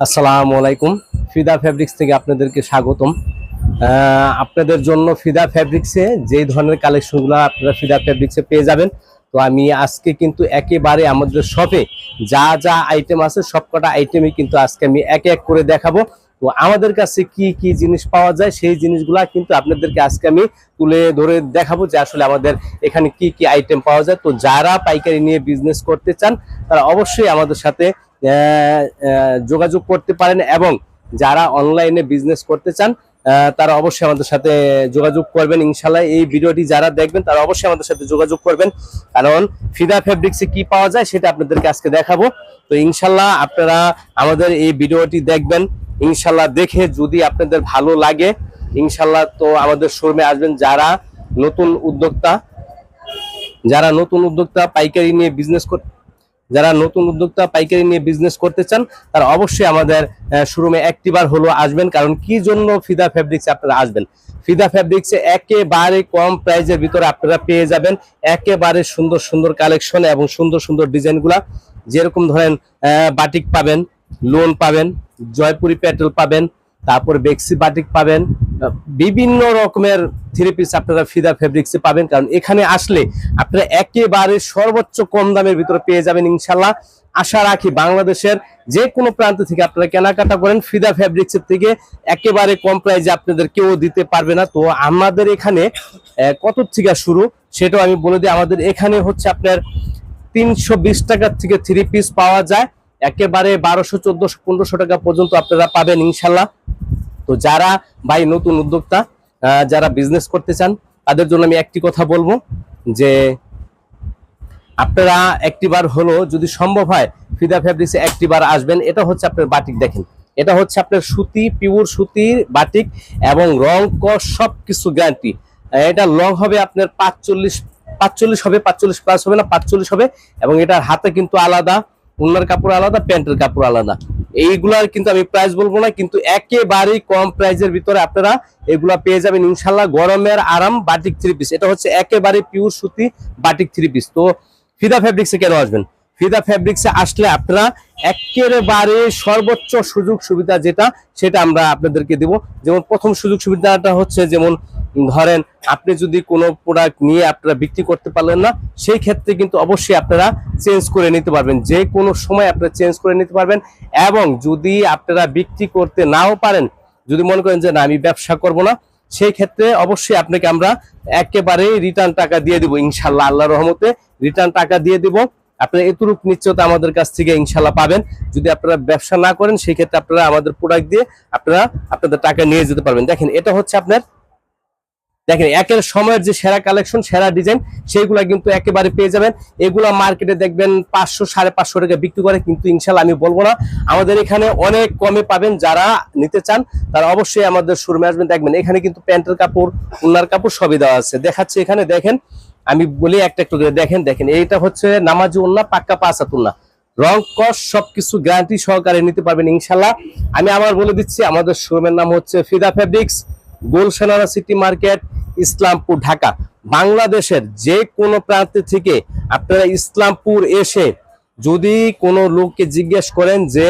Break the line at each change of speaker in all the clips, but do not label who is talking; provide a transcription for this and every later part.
আসসালামু আলাইকুম। ফিদা ফ্যাব্রিক্স থেকে আপনাদেরকে স্বাগতম। আপনাদের জন্য ফিদা ফ্যাব্রিক্সে যে ধরনের কালেকশনগুলো আপনারা ফিদা ফ্যাব্রিক্সে পেয়ে যাবেন। তো আমি আজকে কিন্তু একেবারে আমাদের শপে যা যা আইটেম আছে সবকটা আইটেমই কিন্তু আজকে আমি এক এক করে দেখাবো। তো আমাদের কাছে কি কি জিনিস পাওয়া যায় সেই জিনিসগুলা কিন্তু আপনাদেরকে আজকে আমি তুলে ধরে দেখাবো যে আসলে আমাদের এখানে কি কি আইটেম পাওয়া যায়। তো যারা পাইকারি নিয়ে বিজনেস করতে চান তারা অবশ্যই আমাদের সাথে যোগাযোগ করতে পারেন, এবং যারা অনলাইনে বিজনেস করতে চান তারা অবশ্যই আমাদের সাথে যোগাযোগ করবেন। ইনশাল্লাহ এই ভিডিওটি যারা দেখবেন তারা অবশ্যই আমাদের সাথে যোগাযোগ করবেন, কারণ ফিদা ফেব্রিক্সে কি পাওয়া যায় সেটা আপনাদেরকে আজকে দেখাবো। তো ইনশাল্লাহ আপনারা আমাদের এই ভিডিওটি দেখবেন। ইনশাল্লাহ দেখে যদি আপনাদের ভালো লাগে ইনশাল্লাহ তো আমাদের শোরুমে আসবেন। যারা নতুন উদ্যোক্তা পাইকারি নিয়ে বিজনেস করতে চান তারা অবশ্যই আমাদের শোরুমে একটিবার হলো আসবেন। কারণ কি জন্য ফিদা ফ্যাব্রিক্সে আপনারা আসবেন, ফিদা ফ্যাব্রিক্সে একেবারে কম প্রাইজের ভিতরে আপনারা পেয়ে যাবেন একেবারে সুন্দর সুন্দর কালেকশন এবং সুন্দর সুন্দর ডিজাইনগুলা। যেরকম ধরেন বাটিক পাবেন, লোন পাবেন, জয়পুরি প্যাটেল পাবেন, তারপর বেক্সি বাটিক পাবেন, বিভিন্ন রকমের থ্রি পিস আপনারা ফিদা ফেব্রিক্সে পাবেন। কারণ এখানে আসলে আপনারা একেবারে সর্বোচ্চ কম দামের ভিতরে পেয়ে যাবেন ইনশাল্লাহ। আশা রাখি বাংলাদেশের যে কোনো প্রান্ত থেকে আপনারা কেনাকাটা করেন ফিদা ফেব্রিক্সের থেকে একেবারে কম প্রাইসে আপনাদের কেউ দিতে পারবে না। তো আমাদের এখানে কত থেকে শুরু সেটাও আমি বলে দিই। আমাদের এখানে হচ্ছে আপনার 320 টাকা থেকে থ্রি পিস পাওয়া যায়, একেবারে 1200, 1400, 1500 টাকা পর্যন্ত আপনারা পাবেন ইনশাল্লাহ। তো যারা ভাই নতুন উদ্যোক্তা যারা বিজনেস করতে চান তাদের জন্য আমি একটি কথা বলবো যে আপনারা একটিবার হলো যদি সম্ভব হয় ফিদা ফ্যাব্রিক্সে একটিবার আসবেন। এটা হচ্ছে আপনার বাটিক, দেখেন এটা হচ্ছে আপনার সুতি, পিওর সুতির বাটিক এবং রং কস সবকিছু গ্যারান্টি। এটা লং হবে আপনার 45 হবে, 45 প্লাস হবে না, 45 হবে। এবং এটার হাতে কিন্তু আলাদা, ওনার কাপড় আলাদা, প্যান্টের কাপড় আলাদা। এইগুলার কিন্তু আমি প্রাইস বলবো না, কিন্তু একেবারেই কম প্রাইসের ভিতরে আপনারা এগুলা পেয়ে যাবেন ইনশাল্লাহ। গরমের আরাম বাটিক থ্রি পিস, এটা হচ্ছে একেবারে পিওর সুতি বাটিক থ্রি পিস। তো ফিদা ফেব্রিক্সে কেন আসবেন, ফিদা ফেব্রিক্সে আসলে আপনারা একেবারে সর্বোচ্চ সুযোগ সুবিধা যেটা সেটা আমরা আপনাদেরকে দেব। যেমন প্রথম সুযোগ সুবিধাটা হচ্ছে, যেমন ধরেন আপনি যদি কোনো প্রোডাক্ট নিয়ে আপনারা বিক্রি করতে পারলেন না, সেই ক্ষেত্রে কিন্তু অবশ্যই আপনারা চেঞ্জ করে নিতে পারবেন, যে কোনো সময় আপনারা চেঞ্জ করে নিতে পারবেন। এবং যদি আপনারা বিক্রি করতে নাও পারেন, যদি মনে করেন যে না আমি ব্যবসা করব না, সেই ক্ষেত্রে অবশ্যই আপনাকে আমরা একেবারে রিটার্ন টাকা দিয়ে দিব ইনশাল্লাহ। আল্লাহর রহমতে রিটার্ন টাকা দিয়ে দিব। আপনারা এতটুকু নিশ্চয়তা আমাদের কাছ থেকে ইনশাল্লাহ পাবেন। যদি আপনারা ব্যবসা না করেন সেই ক্ষেত্রে আপনারা আমাদের প্রোডাক্ট দিয়ে আপনারা আপনাদের টাকা নিয়ে যেতে পারবেন। দেখেন এটা হচ্ছে আপনার, দেখেন একের সময়ের যে সেরা কালেকশন, সেরা ডিজাইন সেইগুলা কিন্তু একেবারে পেয়ে যাবেন। এগুলা মার্কেটে দেখবেন 500, 550 টাকা বিক্রি করে, কিন্তু ইনশাল্লাহ আমি বলবো না, আমাদের এখানে অনেক কমে পাবেন। যারা নিতে চান তারা অবশ্যই আমাদের শোরুমে আসবেন। দেখবেন এখানে কিন্তু প্যান্টের কাপড়, ওনার কাপড় সবই দেওয়া আছে। দেখাচ্ছে এখানে, দেখেন আমি বলি একটা একটু দেখেন। দেখেন এইটা হচ্ছে নামাজি ওন্না, পাক্কা 5 হাত ওন্না, রং কস সবকিছু গ্যারান্টি সহকারে নিতে পারবেন ইনশাল্লাহ। আমি আবার বলে দিচ্ছি আমাদের শোরুমের নাম হচ্ছে Fida fabrics, Gulshan city market, Islampur, Dhaka. বাংলাদেশের যে কোনো প্রান্ত থেকে আপনারা ইসলামপুর এসে যদি কোনো লোককে জিজ্ঞেস করেন যে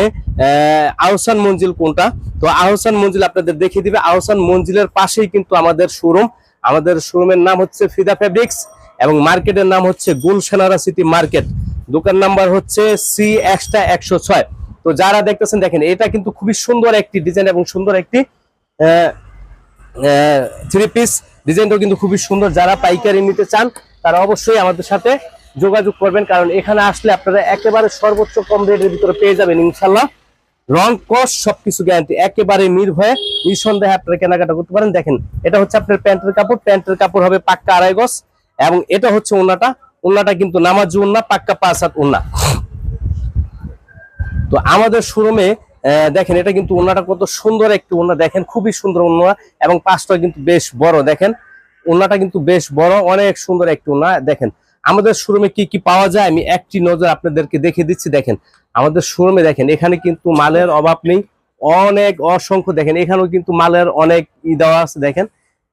আহসান মঞ্জিল কোনটা, তো আহসান মঞ্জিল আপনাদের দেখিয়ে দিবে। আহসান মঞ্জিলের পাশেই কিন্তু আমাদের শোরুম। আমাদের শোরুমের নাম হচ্ছে ফিদা ফেব্রিক্স এবং মার্কেটের নাম হচ্ছে গুলশান সিটি মার্কেট। দোকান নাম্বার হচ্ছে C106। তো যারা দেখতেছেন দেখেন এটা কিন্তু খুবই সুন্দর একটি ডিজাইন এবং সুন্দর একটি থ্রি পিস। ডিজাইনটাও কিন্তু খুবই সুন্দর। যারা পাইকারি নিতে চান তারা অবশ্যই আমাদের সাথে যোগাযোগ করবেন, কারণ এখানে আসলে আপনারা একেবারে সর্বোচ্চ কম রেটের ভিতরে পেয়ে যাবেন ইনশাল্লাহ। রং কস সবকিছু গ্যারান্টি, একেবারে নির্ভয়ে নিঃসন্দেহে আপনারা কেনাকাটা করতে পারেন। দেখেন এটা হচ্ছে আপনার প্যান্টের কাপড়, প্যান্টের কাপড় হবে পাক্কা 2.5 গজ। এবং এটা হচ্ছে ওন্নাটা, ওন্নাটা কিন্তু নামাজি ওন্না, পাক্কা 5 হাত ওন্না। তো আমাদের শোরুমে দেখেন এটা কিন্তু ওন্নাটা কত সুন্দর একটি ওন্না, দেখেন খুবই সুন্দর ওন্না এবং পাঁচটা কিন্তু বেশ বড়। দেখেন ওন্নাটা কিন্তু বেশ বড়, অনেক সুন্দর একটি ওন্না। দেখেন আমাদের শোরুমে কি কি পাওয়া যায় আমি একটি নজর আপনাদেরকে দেখিয়ে দিচ্ছি। দেখেন আমাদের শোরুমে দেখেন এখানে কিন্তু মালের অভাব নেই, অনেক অসংখ্য। দেখেন এখানেও কিন্তু মালের অনেক দেওয়া আছে। দেখেন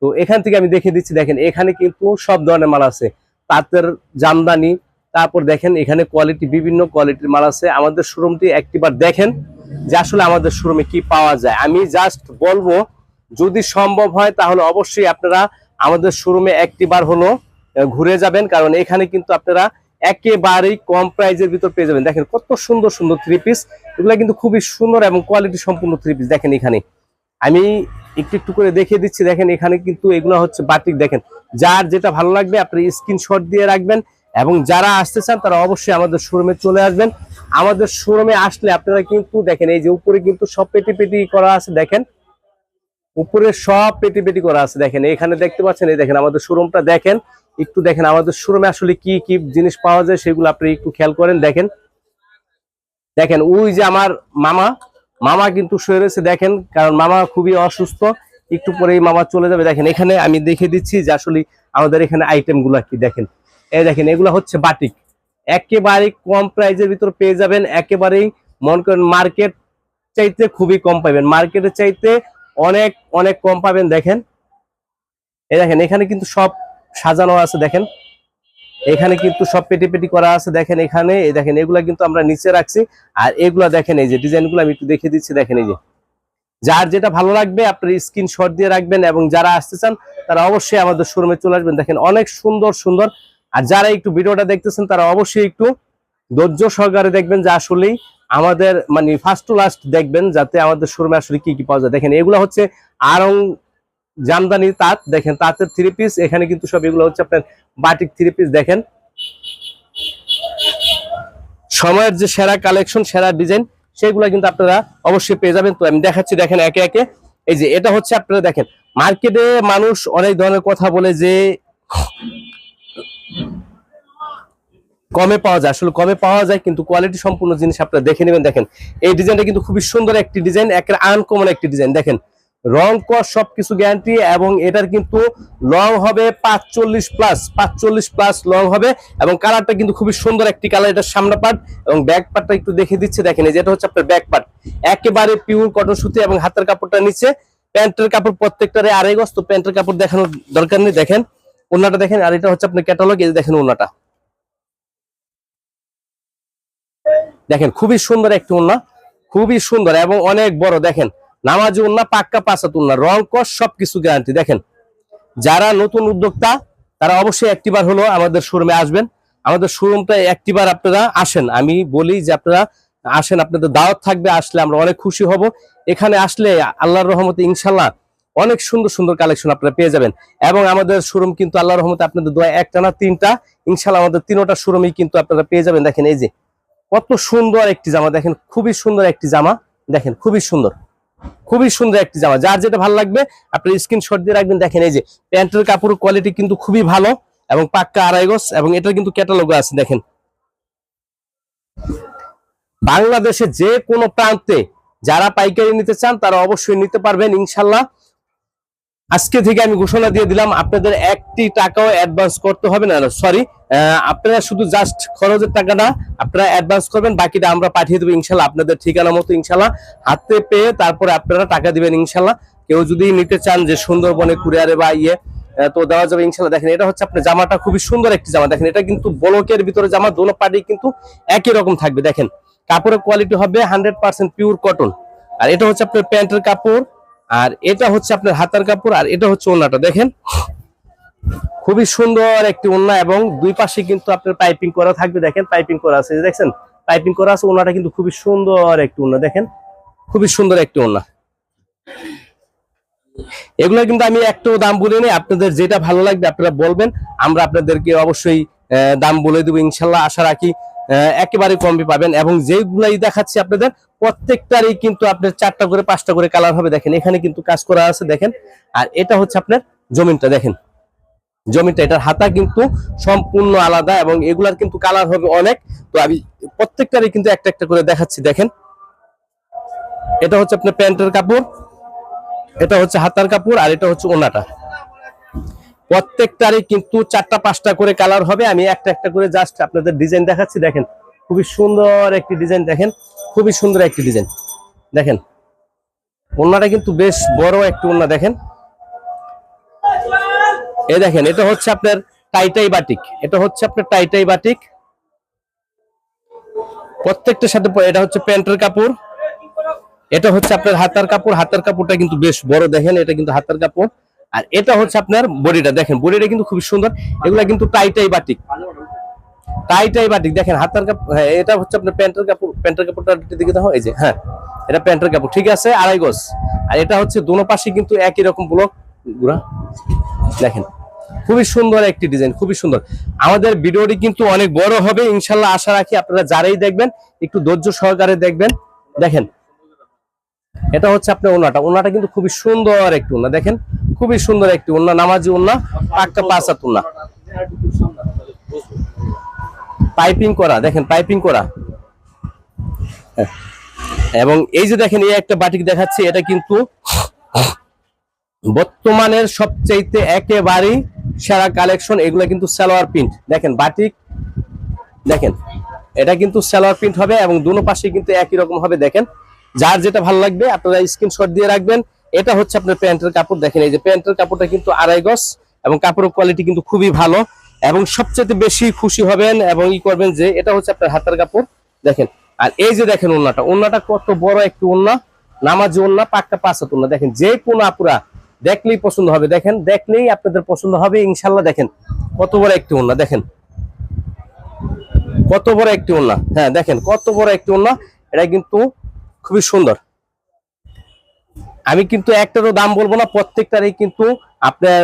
তো এখান থেকে আমি দেখিয়ে দিচ্ছি। দেখেন এখানে কিন্তু সব ধরনের মাল আছে, তাঁতের জামদানি, তারপর দেখেন এখানে কোয়ালিটি, বিভিন্ন কোয়ালিটির মাল আছে। আমাদের শোরুমটি একটিবার দেখেন যে আসলে আমাদের শোরুমে কি পাওয়া যায়। আমি জাস্ট বলবো যদি সম্ভব হয় তাহলে অবশ্যই আপনারা আমাদের শোরুমে একটিবার হলো ঘুরে যাবেন, কারণ এখানে কিন্তু আপনারা একেবারেই কম প্রাইজের ভিতর পেয়ে যাবেন। দেখেন কত সুন্দর সুন্দর থ্রি পিস, এগুলা কিন্তু খুবই সুন্দর এবং কোয়ালিটি সম্পূর্ণ থ্রি পিস। দেখেন এখানে আমি একটু একটু করে দেখিয়ে দিচ্ছি। দেখেন এখানে কিন্তু এগুলো হচ্ছে বাটিক। দেখেন যার যেটা ভালো লাগবে আপনি স্ক্রিনশট দিয়ে রাখবেন, এবং যারা আসতে চান তারা অবশ্যই আমাদের শোরুমে চলে আসবেন। আমাদের শোরুমে আসলে আপনারা কিন্তু দেখেন এই যে উপরে কিন্তু সব পেটি পেটি করা আছে। দেখেন উপরে সব পেটি পেটি করা আছে। দেখেন এখানে দেখতে পাচ্ছেন, এই দেখেন আমাদের শোরুমটা দেখেন একটু। দেখেন আমাদের শোরুমে আসলে কি কি জিনিস পাওয়া যায় সেগুলো আপনি একটু খেয়াল করেন। দেখেন দেখেন ওই যে আমার মামা কিন্তু শুয়ে রয়েছে। দেখেন কারণ মামা খুবই অসুস্থ, একটু পরেই মামা চলে যাবে। দেখেন এখানে আমি দেখিয়ে দিচ্ছি যে আসলে আমাদের এখানে আইটেম গুলা কি। দেখেন এই দেখেন এগুলো হচ্ছে বাটিক, একেবারে কম প্রাইজের ভিতর পেয়ে যাবেন। একেবারেই মনে করেন মার্কেট চাইতে খুবই কম পাবেন, মার্কেটের চাইতে অনেক অনেক কম পাবেন। দেখেন এই দেখেন এখানে কিন্তু সব সাজানো আছে। দেখেন এখানে কিন্তু সব পেটি পেটি করা আছে। দেখেন এখানে এই দেখেন এগুলা কিন্তু আমরা নিচে রাখছি। আর এগুলা দেখেন এই যে ডিজাইনগুলো আমি একটু দেখিয়ে দিচ্ছি। দেখেন এই যে যার যেটা ভালো লাগবে আপনার স্ক্রিনশট দিয়ে রাখবেন, এবং যারা আসতে চান তারা অবশ্যই আমাদের শোরুমে চলে আসবেন। দেখেন অনেক সুন্দর সুন্দর। আর যারা একটু ভিডিওটা দেখতেছেন তারা অবশ্যই একটু ধৈর্য সহকারে দেখবেন, যে আসলেই আমাদের মানে ফার্স্ট টু লাস্ট দেখবেন, যাতে আমাদের শোরুমে আসলে কি কি পাওয়া যায়। দেখেন এগুলো হচ্ছে আরং জামদানি তাঁত। দেখেন তাঁতের থ্রি পিস, এখানে কিন্তু সব এগুলো হচ্ছে আপনার বাটিক থ্রি পিস। দেখেন সময়ের যে সেরা কালেকশন, সেরা ডিজাইন সেগুলো কিন্তু আপনারা অবশ্যই পেয়ে যাবেন। তো আমি দেখাচ্ছি দেখেন একে একে। এই যে এটা হচ্ছে আপনারা দেখেন মার্কেটে মানুষ অনেক ধরনের কথা বলে যে কমে পাওয়া যায়, আসলে কমে পাওয়া যায় কিন্তু কোয়ালিটি সম্পূর্ণ জিনিস আপনারা দেখে নেবেন। দেখেন এই ডিজাইনটা কিন্তু খুবই সুন্দর একটি ডিজাইন, একের আনকমন একটি ডিজাইন। দেখেন রং কস সবকিছু গ্যারান্টি, এবং এটার কিন্তু লং হবে 45 প্লাস লং হবে, এবং কালারটা কিন্তু খুবই সুন্দর একটি কালার। এটার সামনে পার্ট এবং ব্যাক পার্টটা একটু দেখে দিচ্ছে। দেখেন এই যেটা হচ্ছে আপনার ব্যাক পার্ট, একেবারে পিওর কটন সুতি, এবং হাতের কাপড়টা নিচে প্যান্টের কাপড় প্রত্যেকটারে 2.5 গজ। তো প্যান্টের কাপড় দেখানোর দরকার নেই। দেখেন ওন্নাটা দেখেন, আর এটা হচ্ছে আপনার ক্যাটালগ। এই দেখেন ওন্নাটা দেখেন খুবই সুন্দর একটি ওন্না, খুবই সুন্দর এবং অনেক বড়। দেখেন নামাজি ওন্না, পাক্কা পাঁচাত ওন্না, রং কস সবকিছু গ্যারান্টি। দেখেন যারা নতুন উদ্যোক্তা তারা অবশ্যই একটিবার হলো আমাদের শোরুমে আসবেন। আমাদের শোরুমটা একটিবার আপনারা আসেন, আমি বলি যে আপনারা আসেন, আপনাদের দাওয়াত থাকবে, আসলে আমরা অনেক খুশি হব। এখানে আসলে আল্লাহর রহমতে ইনশাল্লাহ অনেক সুন্দর সুন্দর কালেকশন আপনারা পেয়ে যাবেন। এবং আমাদের শোরুম কিন্তু আল্লাহর রহমতে আপনাদের দোয়া একটা না তিনটা, ইনশাল্লাহ আমাদের তিনোটা শোরুমই কিন্তু আপনারা পেয়ে যাবেন। দেখেন এই যে কত সুন্দর একটি জামা, দেখেন খুবই সুন্দর একটি জামা। দেখেন খুবই সুন্দর, খুবই সুন্দর একটি জামা। যার যেটা ভালো লাগবে আপনি স্ক্রিনশট দিয়ে রাখবেন। দেখেন এই যে প্যান্টের কাপড়ের কোয়ালিটি কিন্তু খুবই ভালো, এবং পাক্কা 2.5 গজ, এবং এটার কিন্তু ক্যাটালগ আছে। দেখেন বাংলাদেশে যে কোনো প্রান্তে যারা পাইকারি নিতে চান তারা অবশ্যই নিতে পারবেন ইনশাল্লাহ। আজকে থেকে আমি ঘোষণা দিয়ে দিলাম, আপনাদের একটি টাকাও অ্যাডভান্স করতে হবে না। সরি, আপনারা শুধু জাস্ট খরচের টাকাটা আপনারা অ্যাডভান্স করবেন, বাকিটা আমরা পাঠিয়ে দেবো ইনশাল্লাহ আপনাদের ঠিকানা মতো ইনশাল্লাহ হাতে পেয়ে। তারপরে আপনারা টাকা দিবেন ইনশাল্লাহ। কেউ যদি নিতে চান যে সুন্দরবনে কুরিয়ারে বা তো দেওয়া যাবে ইনশাল্লাহ। দেখেন এটা হচ্ছে আপনার জামাটা খুবই সুন্দর একটি জামা। দেখেন এটা কিন্তু ব্লকের ভিতরে জামা, দোনো পার্টি কিন্তু একই রকম থাকবে। দেখেন কাপড়ের কোয়ালিটি হবে 100% পিওর কটন। আর এটা হচ্ছে আপনার প্যান্টের কাপড়, আর এটা হচ্ছে আপনার হাতার কাপড়, আর এটা হচ্ছে ওন্নাটা। দেখেন খুবই সুন্দর একটি ওন্না, এবং দুই পাশে কিন্তু আপনার পাইপিং করা থাকবে। দেখেন পাইপিং করা আছে, দেখছেন পাইপিং করা আছে। ওন্নাটা কিন্তু খুবই সুন্দর একটি ওন্না। দেখেন খুবই সুন্দর একটি ওন্না। এগুলো কিন্তু আমি একটাও দাম বলে নেই, আপনাদের যেটা ভালো লাগবে আপনারা বলবেন, আমরা আপনাদেরকে অবশ্যই দাম বলে দেবো ইনশাল্লাহ। আশা রাখি একেবারে কমে পাবেন, এবং যেগুলাই দেখাচ্ছি আপনাদের প্রত্যেকটারই কিন্তু আপনার 4টা করে 5টা করে কালার হবে। দেখেন এখানে কিন্তু কাজ করা আছে। দেখেন আর এটা হচ্ছে আপনার জমিনটা। দেখেন জমিনটা, এটার হাতা কিন্তু সম্পূর্ণ আলাদা, এবং এগুলার কিন্তু কালার হবে অনেক। তো আমি প্রত্যেকটারই কিন্তু একটা একটা করে দেখাচ্ছি। দেখেন এটা হচ্ছে আপনার প্যান্টের কাপড়, এটা হচ্ছে হাতার কাপড়, আর এটা হচ্ছে ওন্নাটা। প্রত্যেকটারই কিন্তু 4টা 5টা করে কালার হবে। আমি একটা একটা করে জাস্ট আপনাদের ডিজাইন দেখাচ্ছি। দেখেন খুবই সুন্দর একটি ডিজাইন। দেখেন খুবই সুন্দর একটি ডিজাইন। দেখেন ওন্নাটা কিন্তু বেশ বড় একটি ওন্না। দেখেন এই দেখেন এটা হচ্ছে আপনার টাইটাই বাটিক, এটা হচ্ছে আপনার টাইটাই বাটিক। প্রত্যেকটার সাথে এটা হচ্ছে প্যান্টের কাপড়, এটা হচ্ছে আপনার হাতার কাপড়। হাতার কাপড়টা কিন্তু বেশ বড়, দেখেন এটা কিন্তু হাতার কাপড়। আর এটা হচ্ছে আপনার বডিটা, দেখেন বডিটা কিন্তু খুবই সুন্দর। এগুলা কিন্তু টাই বাটিক, টাই বাটিক দেখেন। হাতার কাপড়, হ্যাঁ এটা হচ্ছে আপনার প্যান্টের কাপড়। প্যান্টের কাপড়টা দিকে দেখো, এই যে হ্যাঁ এটা প্যান্টের কাপড়, ঠিক আছে, 2.5 গজ। আর এটা হচ্ছে দোনো পাশে কিন্তু একই রকম ব্লক গুড়া, দেখেন খুবই সুন্দর একটি ডিজাইন, খুবই সুন্দর। আমাদের ভিডিওটি কিন্তু অনেক বড় হবে ইনশাল্লাহ, আশা রাখি আপনারা যারাই দেখবেন একটু ধৈর্য সহকারে দেখবেন। দেখেন এটা হচ্ছে আপনার ওন্নাটা, ওন্নাটা কিন্তু খুবই সুন্দর একটি ওন্না, দেখেন খুবই সুন্দর একটি ওন্না, নামাজি ওন্না, পাক্কা 5 হাত ওন্না, পাইপিং করা, দেখেন পাইপিং করা। এবং এই যে দেখেন এই একটা বাটিক দেখাচ্ছি, এটা কিন্তু বর্তমানের সবচাইতে একেবারেই সেরা কালেকশন। এগুলো কিন্তু সালোয়ার প্রিন্ট, দেখেন বাটিক, দেখেন এটা কিন্তু সালোয়ার প্রিন্ট হবে এবং দুনো পাশে কিন্তু একই রকম হবে। দেখেন যার যেটা ভালো লাগবে আপনারা স্ক্রিনশট দিয়ে রাখবেন। এটা হচ্ছে আপনার প্যান্টের কাপড়, দেখেন এই যে প্যান্টের কাপড়টা কিন্তু 2.5 গজ এবং কাপড়ের কোয়ালিটি কিন্তু খুবই ভালো। এবং সবচেয়ে বেশি খুশি হবেন এবং ই করবেন যে এটা হচ্ছে আপনার হাতের কাপড়, দেখেন। আর এই যে দেখেন ওন্নাটা, ওন্নাটা কত বড় একটি ওন্না, নামাজি ওন্না, পাক্কা 5 হাত ওন্না। দেখেন যে কোনো আপুরা দেখলেই পছন্দ হবে, দেখেন দেখলেই আপনাদের পছন্দ হবে ইনশাল্লাহ। দেখেন কত বড় একটি ওন্না, দেখেন কত বড় একটি ওন্না, হ্যাঁ দেখেন কত বড় একটি ওন্না। এটা কিন্তু খুবই সুন্দর। আমি কিন্তু একটারও দাম বলবো না, প্রত্যেকটারই কিন্তু আপনার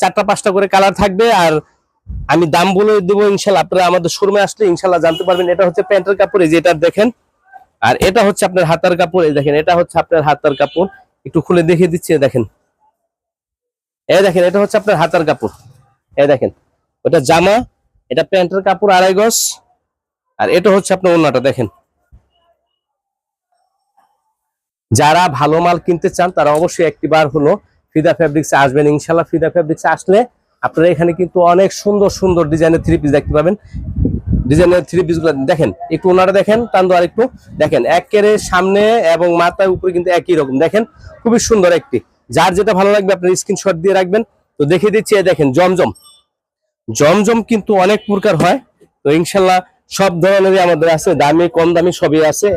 4টা-5টা করে কালার থাকবে। আর আমি দাম বলে দেবো ইনশাল্লাহ, আপনারা আমাদের শোরুমে আসলে ইনশাল্লাহ জানতে পারবেন। এটা হচ্ছে প্যান্টের কাপড়, এই যে এটা দেখেন। আর এটা হচ্ছে আপনার হাতার কাপড়, এই দেখেন এটা হচ্ছে আপনার হাতার কাপড়, একটু খুলে দেখিয়ে দিচ্ছি, দেখেন এই দেখেন এটা হচ্ছে আপনার হাতার কাপড়, এই দেখেন ওটা জামা, এটা প্যান্টের কাপড় 2.5 গজ। আর এটা হচ্ছে আপনার ওন্নাটা, দেখেন। যারা ভালো মাল কিনতে চান তারা অবশ্যই একটিবার হলো ফিদা ফেব্রিক্সে আসবেন ইনশাল্লাহ। ফিদা ফেব্রিক্সে আসলে আপনারা এখানে কিন্তু অনেক সুন্দর সুন্দর ডিজাইনের 3 পিস দেখতে পাবেন। ডিজাইনের 3 পিস গুলো দেখেন, একটু ওনারা দেখেন, টান্দো আর একটু দেখেন, একেবারে সামনে এবং মাথার উপরে কিন্তু একই রকম, দেখেন খুবই সুন্দর একটি। যার যেটা ভালো লাগবে আপনার স্ক্রিনশট দিয়ে রাখবেন। তো দেখিয়ে দিচ্ছি, দেখেন জমজম, জমজম কিন্তু অনেক প্রকার হয়। তো ইনশাল্লাহ সব ধরনেরই আমাদের আছে, দামি কম দামি সবই আছে,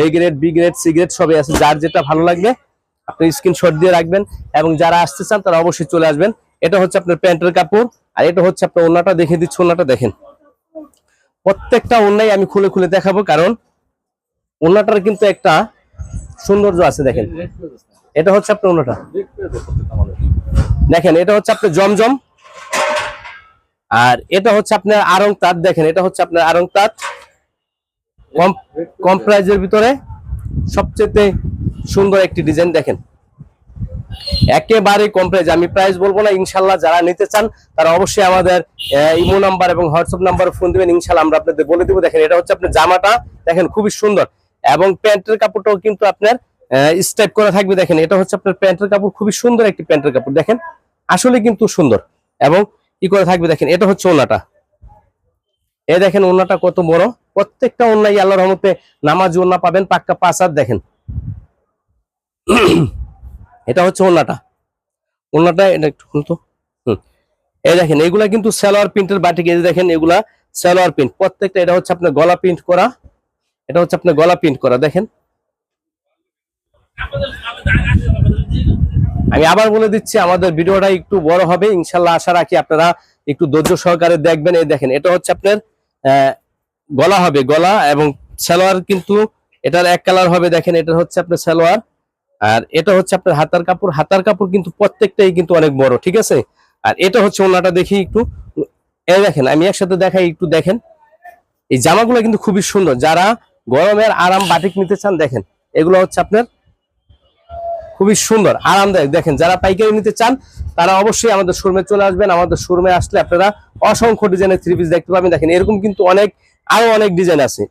A grade B grade C grade সবই আছে। যার যেটা ভালো লাগবে আপনি স্ক্রিনশট দিয়ে রাখবেন এবং যারা আসতে চান তারা অবশ্যই চলে আসবেন। এটা হচ্ছে আপনার প্যান্টের কাপড় আর এটা হচ্ছে আপনার ওন্নাটা, দেখিয়ে দিচ্ছি ওন্নাটা দেখেন। প্রত্যেকটা ওন্নাই আমি খুলে খুলে দেখাবো, কারণ ওন্নাটার কিন্তু একটা সৌন্দর্য আছে। দেখেন এটা হচ্ছে আপনার ওন্নাটা, দেখেন এটা হচ্ছে আপনার জমজম। আর এটা হচ্ছে আপনার আরং তাঁত, দেখেন এটা হচ্ছে আপনার আরং তাঁত, কম প্রাইজের ভিতরে সবচেয়ে সুন্দর একটি ডিজাইন। দেখেন একেবারে কম প্রাইজ, আমি প্রাইস বলবো না ইনশাল্লাহ। যারা নিতে চান তারা অবশ্যই আমাদের ইমো নাম্বার এবং হোয়াটসঅ্যাপ নাম্বারে ফোন দিবেন, ইনশাল্লাহ আমরা আপনাদের বলে দিব। দেখেন এটা হচ্ছে আপনার জামাটা, দেখেন খুবই সুন্দর এবং প্যান্টের কাপড়টাও কিন্তু আপনার স্টাইপ করা থাকবে। দেখেন এটা হচ্ছে আপনার প্যান্টের কাপড়, খুবই সুন্দর একটি প্যান্টের কাপড়, দেখেন আসলে কিন্তু সুন্দর এবং কি করে থাকবে। দেখেন এটা হচ্ছে ওন্নাটা, এই দেখেন ওন্নাটা কত বড়। প্রত্যেকটা ওন্নাই আল্লাহর রহমতে নামাজি ওন্না পাবেন, পাক্কা 5 হাত। দেখেন এটা হচ্ছে ওন্নাটা, ওন্নাটা এটা একটু খুলতো। এই দেখেন এগুলা কিন্তু সালোয়ার প্রিন্টের বাটিক, এই দেখেন এগুলা সালোয়ার প্রিন্ট প্রত্যেকটা। এটা হচ্ছে আপনার গলা প্রিন্ট করা, এটা হচ্ছে আপনার গলা প্রিন্ট করা। দেখেন আমি আবার বলে দিচ্ছি, আমাদের ভিডিওটা একটু বড় হবে ইনশাল্লাহ, আশা রাখি আপনারা একটু ধৈর্য সহকারে দেখবেন। এই দেখেন এটা হচ্ছে আপনার গলা হবে, গলা এবং সালোয়ার কিন্তু এটার এক কালার হবে। দেখেন এটা হচ্ছে আপনার সালোয়ার আর এটা হচ্ছে আপনার হাতার কাপড়। হাতার কাপড় কিন্তু প্রত্যেকটাই কিন্তু অনেক বড়, ঠিক আছে। আর এটা হচ্ছে ওন্নাটা, দেখি একটু, এই দেখেন আমি একসাথে দেখাই, একটু দেখেন এই জামাগুলো কিন্তু খুবই সুন্দর। যারা গরমের আরাম বাটিক নিতে চান, দেখেন এগুলো হচ্ছে আপনার খুবই সুন্দর আরামদায়ক। দেখেন যারা পাইকারি নিতে চান তারা অবশ্যই আমাদের শোরুমে চলে আসবেন। আমাদের শোরুমে আসলে আপনারা অসংখ্য ডিজাইনের 3 পিস দেখতে পাবেন। দেখেন এরকম কিন্তু আরো অনেক ডিজাইন আছে,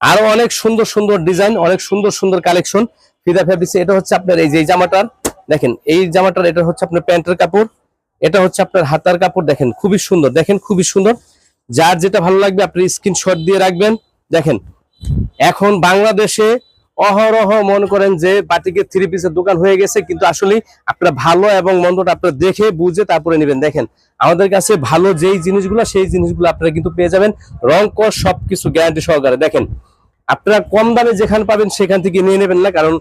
আরো অনেক সুন্দর সুন্দর ডিজাইন, অনেক সুন্দর সুন্দর কালেকশন ফিদা ফেব্রিক্সে। এটা হচ্ছে আপনার এই যে জামাটার, দেখেন এই জামাটার, এটা হচ্ছে আপনার প্যান্টের কাপড়, এটা হচ্ছে আপনার হাতার কাপড়। দেখেন খুবই সুন্দর, দেখেন খুবই সুন্দর। যার যেটা ভালো লাগবে আপনি স্ক্রিনশট দিয়ে রাখবেন। দেখেন এখন বাংলাদেশে অহরহ মনে করেন যে বাটিকের 3 পিসের দোকান হয়ে গেছে, কিন্তু আসলে আপনারা ভালো এবং মন্দটা আপনারা দেখে বুঝে তারপরে নেবেন। দেখেন আমাদের কাছে ভালো যেই জিনিসগুলো সেই জিনিসগুলো আপনারা কিন্তু পেয়ে যাবেন রং কস সবকিছু গ্যারান্টি সহকারে। দেখেন আপনারা কম দামে যেখানে পাবেন সেখান থেকে নিয়ে নেবেন না, কারণ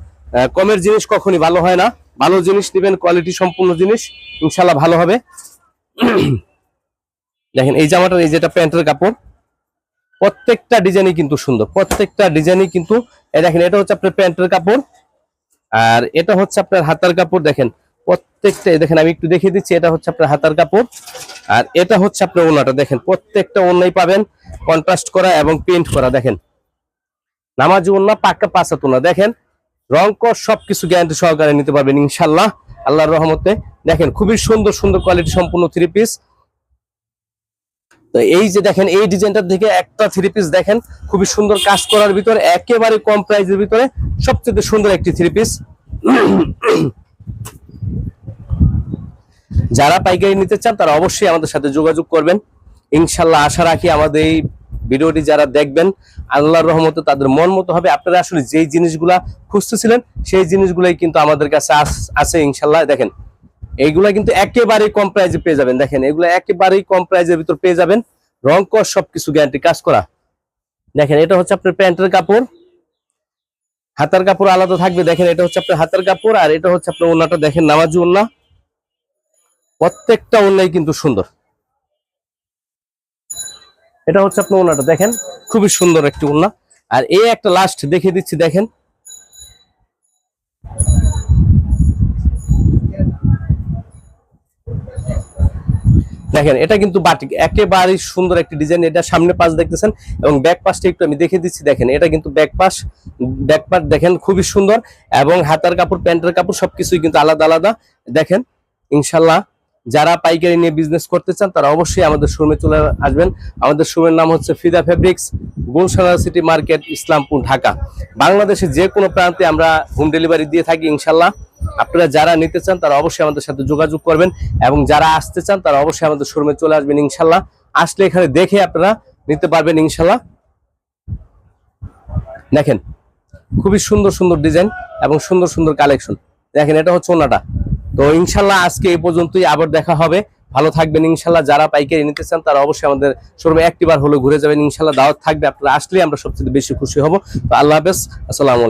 কমের জিনিস কখনই ভালো হয় না। ভালো জিনিস নেবেন, কোয়ালিটি সম্পূর্ণ জিনিস, ইনশাল্লাহ ভালো হবে। দেখেন এই জামাটার এই যেটা প্যান্টের কাপড়, প্রত্যেকটা ডিজাইনই কিন্তু সুন্দর, প্রত্যেকটা ডিজাইনই কিন্তু দেখেন এটা হচ্ছে আপনার প্যান্টের কাপড় আর এটা হচ্ছে আপনার হাতার কাপড়। দেখেন প্রত্যেকটা, দেখেন আমি একটু দেখিয়ে দিচ্ছি, এটা হচ্ছে আপনার হাতার কাপড় আর এটা হচ্ছে আপনার ওড়নাটা। দেখেন প্রত্যেকটা ওড়নাই পাবেন কন্ট্রাস্ট করা এবং পেইন্ট করা। দেখেন নামাজি ওড়না, পাক্কা পাঁচাত ওড়না। দেখেন রং কস সবকিছু গ্যারান্টি সহকারে নিতে পারবেন ইনশাল্লাহ আল্লাহর রহমতে। দেখেন খুবই সুন্দর সুন্দর কোয়ালিটি সম্পূর্ণ 3 পিস। তো এই যে দেখেন এই ডিজাইনটার দিকে একটা 3 পিস দেখেন খুবই সুন্দর কাজ করার ভিতরে, একেবারে কম প্রাইসের ভিতরে সবচেয়ে সুন্দর একটি 3 পিস। যারা পাইকারি নিতে চান তারা অবশ্যই আমাদের সাথে যোগাযোগ করবেন ইনশাল্লাহ। আশা রাখি আমাদের এই ভিডিওটি যারা দেখবেন আল্লাহর রহমতে তাদের মন মতো হবে। আপনারা আসলে যেই জিনিসগুলা খুঁজতেছিলেন সেই জিনিসগুলাই কিন্তু আমাদের কাছে আছে ইনশাল্লাহ। দেখেন এইগুলা কিন্তু একেবারেই কম প্রাইসে পেয়ে যাবেন। দেখেন এগুলো একেবারেই কম প্রাইসের ভিতর পেয়ে যাবেন, রং কস সবকিছু গ্যারান্টি কাজ করা। দেখেন এটা হচ্ছে আপনার প্যান্টের কাপড়, হাতার কাপড় আলাদা থাকবে। দেখেন এটা হচ্ছে আপনার হাতার কাপড় আর এটা হচ্ছে আপনার ওড়নাটা। দেখেন নামাজি ওড়না, প্রত্যেকটা ওড়নাই কিন্তু সুন্দর। এটা হচ্ছে আপনার ওড়নাটা, দেখেন খুবই সুন্দর একটি ওড়না। আর এই একটা লাস্ট দেখিয়ে দিচ্ছি, দেখেন দেখেন এটা কিন্তু বাটিক, একেবারেই সুন্দর একটি ডিজাইন। এটা সামনে পাশ দেখতেছেন এবং ব্যাক পাশটা একটু আমি দেখে দিচ্ছি। দেখেন এটা কিন্তু ব্যাক পার্ট দেখেন খুবই সুন্দর এবং হাতার কাপড় প্যান্টের কাপড় সবকিছুই কিন্তু আলাদা আলাদা। দেখেন ইনশাল্লাহ যারা পাইকারি নিয়ে বিজনেস করতে চান তারা অবশ্যই আমাদের শোরুমে চলে আসবেন। আমাদের শোরুমের নাম হচ্ছে Fida fabrics, Gulshan city market, Islampur, Dhaka. বাংলাদেশে যে কোনো প্রান্তে আমরা হোম ডেলিভারি দিয়ে থাকি ইনশাল্লাহ। আপনারা যারা নিতে চান তারা অবশ্যই আমাদের সাথে যোগাযোগ করবেন এবং যারা আসতে চান তারা অবশ্যই আমাদের শোরুমে চলে আসবেন ইনশাল্লাহ। আসলে এখানে দেখে আপনারা নিতে পারবেন ইনশাল্লাহ। দেখেন খুবই সুন্দর সুন্দর ডিজাইন এবং সুন্দর সুন্দর কালেকশন। দেখেন এটা হচ্ছে ওনাটা। তো ইনশাল্লাহ আজকে এই পর্যন্তই, আবার দেখা হবে। ভালো থাকবেন ইনশাল্লাহ। যারা পাইকারি নিতে চান তারা অবশ্যই আমাদের শোরুমে একটিবার হলে ঘুরে যাবেন ইনশাল্লাহ। দাওয়াত থাকবে, আপনারা আসলে আমরা সবচেয়ে বেশি খুশি হব। তো আল্লাহ হাফেজ, আসসালামু আলাইকুম।